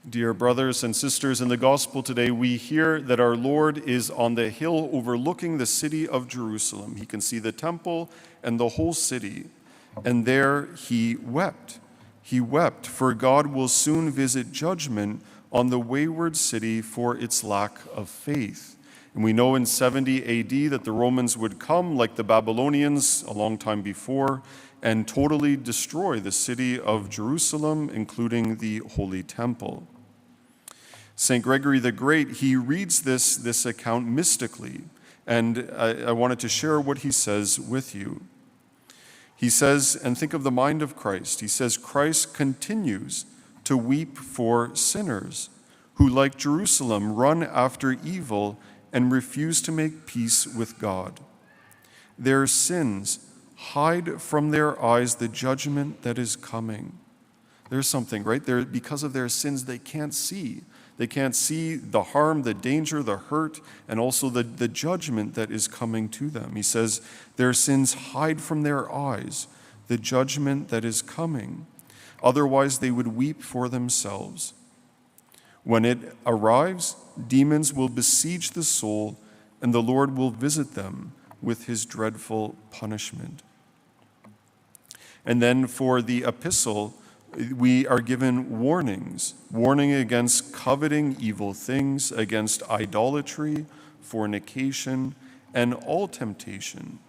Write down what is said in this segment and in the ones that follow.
Dear brothers and sisters, in the gospel today, we hear that our Lord is on the hill overlooking the city of Jerusalem. He can see the temple and the whole city. And there he wept. He wept, for God will soon visit judgment on the wayward city for its lack of faith. And we know in 70 AD that the Romans would come, like the Babylonians a long time before, and totally destroy the city of Jerusalem, including the Holy Temple. St. Gregory the Great, he reads this account mystically, and I wanted to share what he says with you. He says, and think of the mind of Christ, he says, Christ continues to weep for sinners who, like Jerusalem, run after evil and refuse to make peace with God. Their sins hide from their eyes the judgment that is coming. There's something, right? Because of their sins, they can't see. They can't see the harm, the danger, the hurt, and also the judgment that is coming to them. He says, their sins hide from their eyes the judgment that is coming. Otherwise, they would weep for themselves. When it arrives, demons will besiege the soul, and the Lord will visit them with his dreadful punishment. And then for the epistle, we are given warning against coveting evil things, against idolatry, fornication, and all temptation.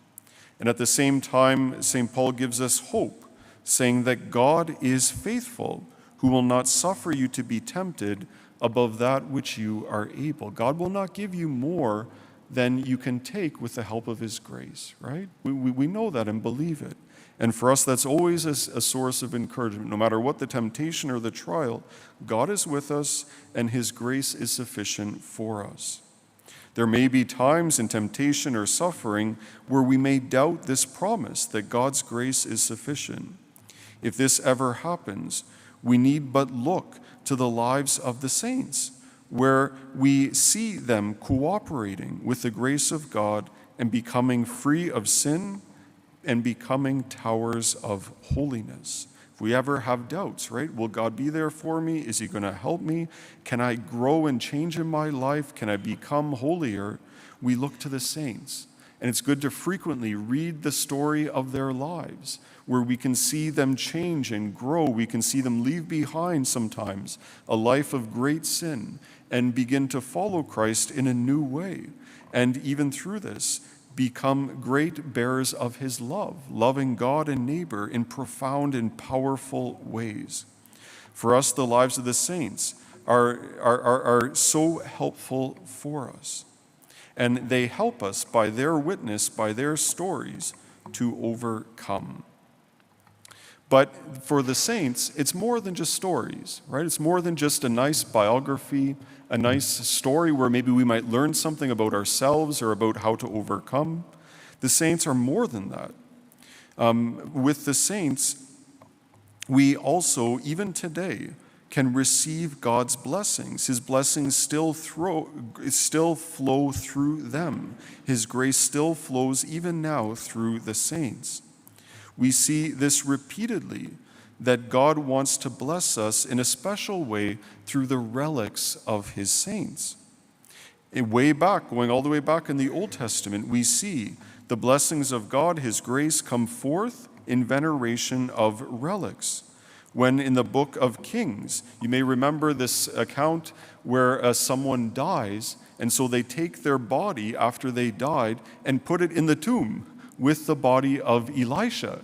And at the same time, St. Paul gives us hope, saying that God is faithful, who will not suffer you to be tempted above that which you are able. God will not give you more than you can take with the help of his grace, right? We know that and believe it. And for us, that's always a source of encouragement. No matter what the temptation or the trial, God is with us and his grace is sufficient for us. There may be times in temptation or suffering where we may doubt this promise that God's grace is sufficient. If this ever happens, we need but look to the lives of the saints, where we see them cooperating with the grace of God and becoming free of sin and becoming towers of holiness. If we ever have doubts, right? Will God be there for me? Is he going to help me? Can I grow and change in my life? Can I become holier? We look to the saints. And it's good to frequently read the story of their lives, where we can see them change and grow. We can see them leave behind sometimes a life of great sin and begin to follow Christ in a new way. And even through this, become great bearers of his love, loving God and neighbor in profound and powerful ways. For us, the lives of the saints are so helpful for us. And they help us by their witness, by their stories, to overcome. But for the saints, it's more than just stories, right? It's more than just a nice biography, a nice story where maybe we might learn something about ourselves or about how to overcome. The saints are more than that. With the saints, we also, even today, can receive God's blessings. His blessings still flow through them. His grace still flows even now through the saints. We see this repeatedly, that God wants to bless us in a special way through the relics of his saints. Going all the way back in the Old Testament, we see the blessings of God, his grace, come forth in veneration of relics. When in the book of Kings, you may remember this account where someone dies, and so they take their body after they died and put it in the tomb with the body of Elisha.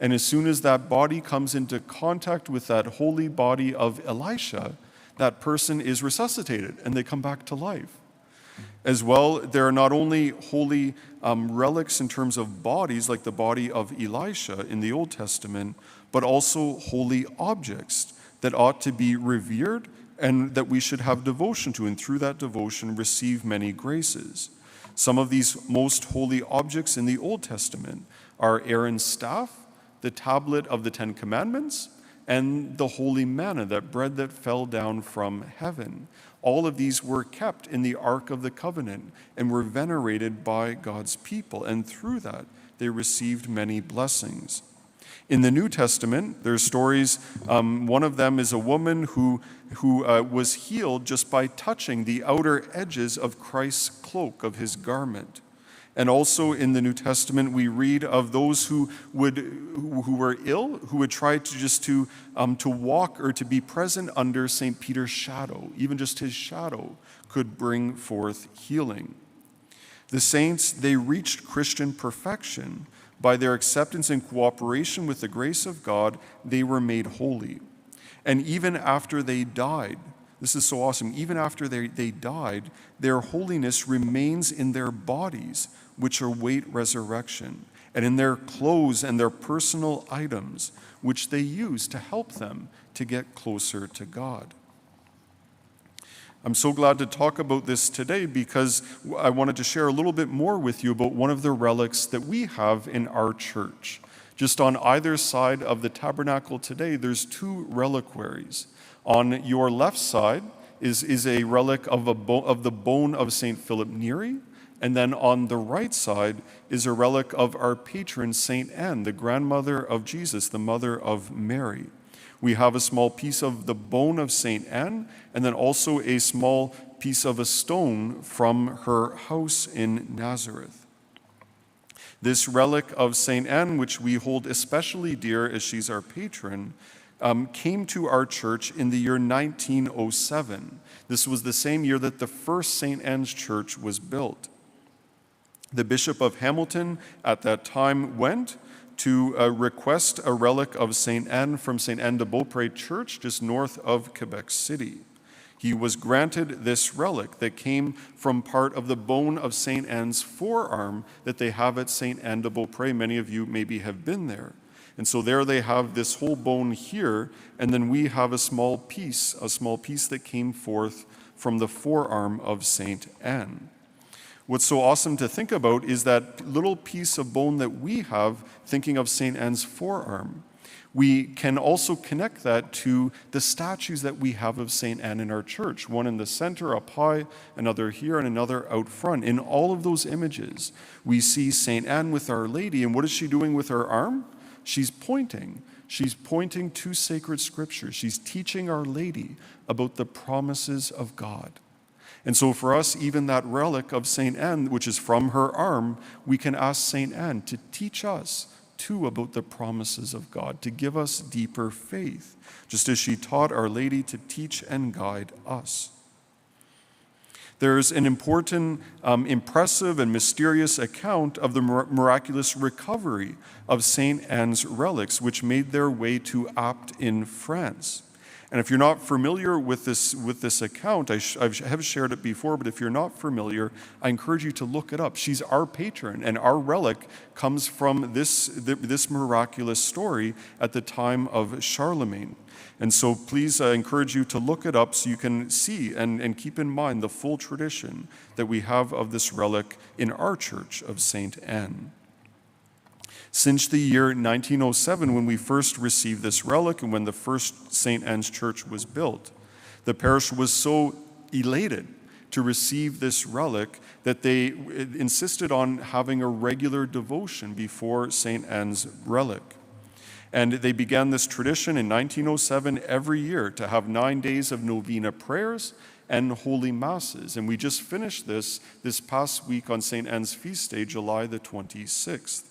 And as soon as that body comes into contact with that holy body of Elisha, that person is resuscitated and they come back to life. As well, there are not only holy relics in terms of bodies, like the body of Elisha in the Old Testament, but also holy objects that ought to be revered and that we should have devotion to, and through that devotion receive many graces. Some of these most holy objects in the Old Testament are Aaron's staff, the tablet of the Ten Commandments, and the holy manna, that bread that fell down from heaven. All of these were kept in the Ark of the Covenant and were venerated by God's people, and through that they received many blessings. In the New Testament, there's stories. One of them is a woman who was healed just by touching the outer edges of Christ's cloak, of his garment. And also in the New Testament, we read of those who were ill, who would try to walk or to be present under St. Peter's shadow. Even just his shadow could bring forth healing. The saints, they reached Christian perfection. By their acceptance and cooperation with the grace of God, they were made holy. And even after they died, this is so awesome, even after they died, their holiness remains in their bodies, which await resurrection, and in their clothes and their personal items, which they use to help them to get closer to God. I'm so glad to talk about this today because I wanted to share a little bit more with you about one of the relics that we have in our church. Just on either side of the tabernacle today, there's two reliquaries. On your left side is a relic of the bone of St. Philip Neri, and then on the right side is a relic of our patron, St. Ann, the grandmother of Jesus, the mother of Mary. We have a small piece of the bone of St. Ann, and then also a small piece of a stone from her house in Nazareth. This relic of St. Ann, which we hold especially dear as she's our patron, came to our church in the year 1907. This was the same year that the first St. Anne's Church was built. The Bishop of Hamilton at that time went to request a relic of St. Anne from St. Anne de Beaupré Church, just north of Quebec City. He was granted this relic that came from part of the bone of St. Anne's forearm that they have at St. Anne de Beaupré. Many of you maybe have been there. And so there they have this whole bone here, and then we have a small piece that came forth from the forearm of St. Anne. What's so awesome to think about is that little piece of bone that we have, thinking of St. Anne's forearm. We can also connect that to the statues that we have of St. Anne in our church, one in the center up high, another here, and another out front. In all of those images, we see St. Anne with Our Lady, and what is she doing with her arm? She's pointing. She's pointing to sacred scripture. She's teaching Our Lady about the promises of God. And so for us, even that relic of St. Anne, which is from her arm, we can ask St. Anne to teach us too about the promises of God, to give us deeper faith, just as she taught Our Lady to teach and guide us. There's an important, impressive, and mysterious account of the miraculous recovery of St. Anne's relics, which made their way to Apt in France. And if you're not familiar with this account, I have shared it before, but if you're not familiar, I encourage you to look it up. She's our patron, and our relic comes from this miraculous story at the time of Charlemagne. And so please, I encourage you to look it up so you can see and keep in mind the full tradition that we have of this relic in our church of St. Anne. Since the year 1907, when we first received this relic and when the first St. Anne's Church was built, the parish was so elated to receive this relic that they insisted on having a regular devotion before St. Anne's relic. And they began this tradition in 1907 every year to have 9 days of novena prayers and holy masses. And we just finished this past week on St. Anne's feast day, July the 26th.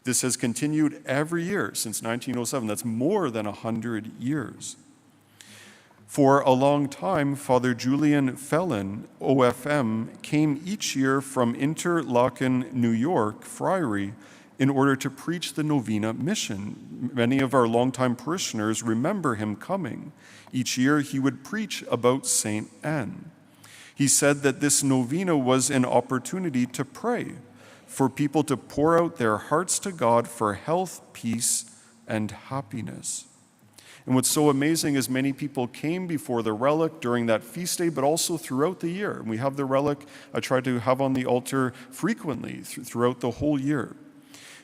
This has continued every year since 1907. That's more than 100 years. For a long time, Father Julian Fellon, OFM, came each year from Interlaken, New York, Friary, in order to preach the novena mission. Many of our longtime parishioners remember him coming. Each year he would preach about St. Anne. He said that this novena was an opportunity to pray, for people to pour out their hearts to God for health, peace, and happiness. And what's so amazing is many people came before the relic during that feast day, but also throughout the year. And we have the relic I try to have on the altar frequently throughout the whole year.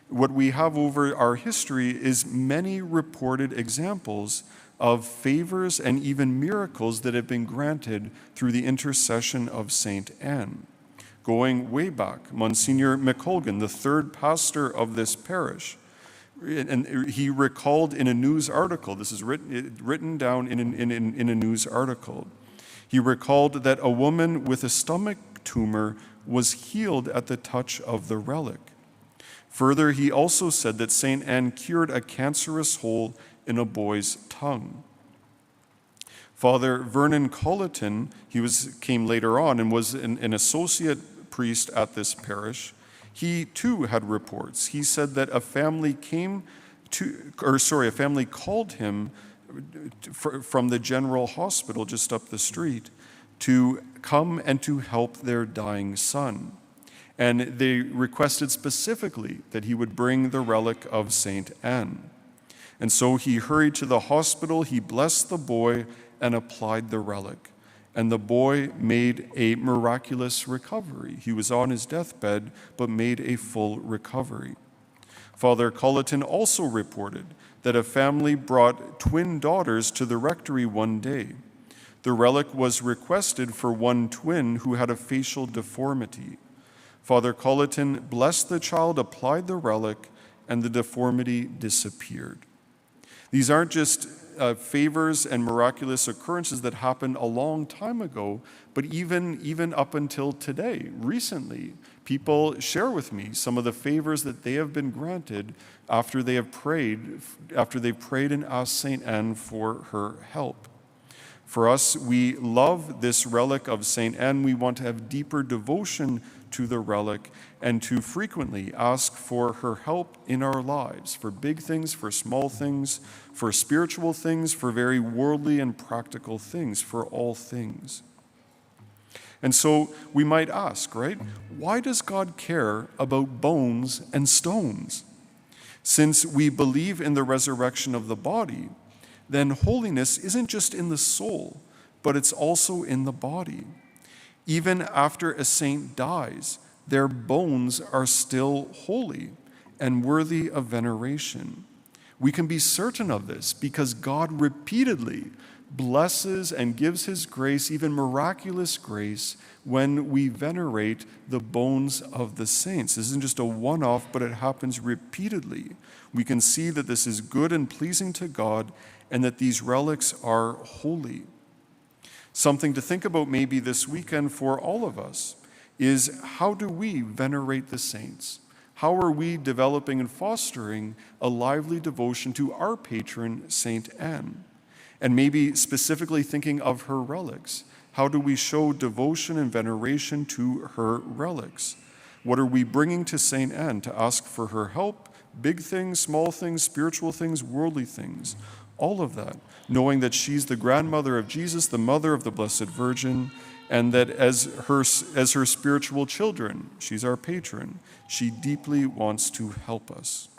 What we have over our history is many reported examples of favors and even miracles that have been granted through the intercession of St. Anne. Going way back, Monsignor McColgan, the third pastor of this parish, And he recalled in a news article, this is written down in a news article, he recalled that a woman with a stomach tumor was healed at the touch of the relic. Further, he also said that St. Anne cured a cancerous hole in a boy's tongue. Father Vernon Colleton, came later on and was an associate priest at this parish. He too had reports. He said that a family called him from the general hospital just up the street to come and to help their dying son. And they requested specifically that he would bring the relic of St. Anne. And so he hurried to the hospital, he blessed the boy and applied the relic. And the boy made a miraculous recovery. He was on his deathbed, but made a full recovery. Father Colleton also reported that a family brought twin daughters to the rectory one day. The relic was requested for one twin who had a facial deformity. Father Colleton blessed the child, applied the relic, and the deformity disappeared. These aren't just favors and miraculous occurrences that happened a long time ago, but even up until today, recently, people share with me some of the favors that they have been granted after they've prayed and asked St. Anne for her help. For us, we love this relic of St. Anne. We want to have deeper devotion to the relic and to frequently ask for her help in our lives, for big things, for small things, for spiritual things, for very worldly and practical things, for all things. And so we might ask, right, why does God care about bones and stones? Since we believe in the resurrection of the body, then holiness isn't just in the soul, but it's also in the body. Even after a saint dies, their bones are still holy and worthy of veneration. We can be certain of this because God repeatedly blesses and gives his grace, even miraculous grace, when we venerate the bones of the saints. This isn't just a one-off, but it happens repeatedly. We can see that this is good and pleasing to God and that these relics are holy. Something to think about maybe this weekend for all of us is, how do we venerate the saints? How are we developing and fostering a lively devotion to our patron, St. Anne? And maybe specifically thinking of her relics. How do we show devotion and veneration to her relics? What are we bringing to St. Anne to ask for her help? Big things, small things, spiritual things, worldly things. All of that, knowing that she's the grandmother of Jesus, the mother of the Blessed Virgin, and that as her spiritual children, she's our patron. She deeply wants to help us.